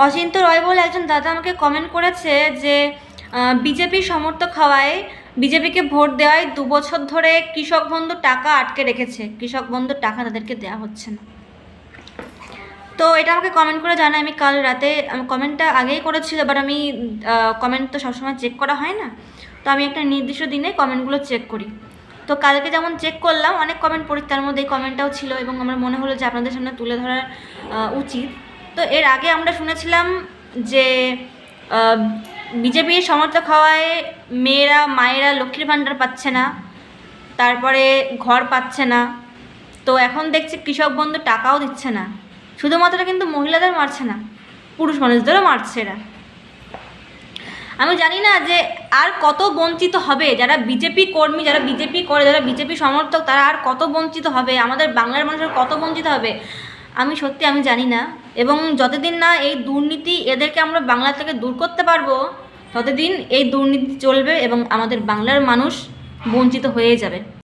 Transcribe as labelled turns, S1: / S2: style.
S1: অচিন্ত রয় বলে একজন দাদা আমাকে কমেন্ট করেছে যে বিজেপি সমর্থক হওয়ায়, বিজেপিকে ভোট দেওয়ায় 2 বছর ধরে কৃষক বন্ধু টাকা আটকে রেখেছে, কৃষক বন্ধুর টাকা তাদেরকে দেওয়া হচ্ছে না। তো এটা আমাকে কমেন্ট করে জানায়। আমি কাল রাতে কমেন্টটা আগেই করেছিল, বাট আমি কমেন্ট তো সবসময় চেক করা হয় না, তো আমি একটা নির্দিষ্ট দিনে কমেন্টগুলো চেক করি। তো কালকে যেমন চেক করলাম, অনেক কমেন্ট পড়ি, তার মধ্যে এই কমেন্টটাও ছিল এবং আমার মনে হলো যে আপনাদের সামনে তুলে ধরা উচিত। তো এর আগে আমরা শুনেছিলাম যে বিজেপির সমর্থক হওয়ায় মেয়েরা, মায়েরা লক্ষ্মীর ভাণ্ডার পাচ্ছে না, তারপরে ঘর পাচ্ছে না। তো এখন দেখছি কৃষক বন্ধু টাকাও দিচ্ছে না। শুধুমাত্র কিন্তু মহিলাদের মারছে না, পুরুষ মানুষদেরও মারছে এরা। আমি জানি না যে আর কত বঞ্চিত হবে যারা বিজেপি কর্মী, যারা বিজেপি করে, যারা বিজেপি সমর্থক, তারা আর কত বঞ্চিত হবে, আমাদের বাংলার মানুষের কত বঞ্চিত হবে আমি জানি না। এবং যতদিন না এই দুর্নীতি এদেরকে আমরা বাংলা থেকে দূর করতে পারবো, ততদিন এই দুর্নীতি চলবে এবং আমাদের বাংলার মানুষ বঞ্চিত হয়ে যাবে।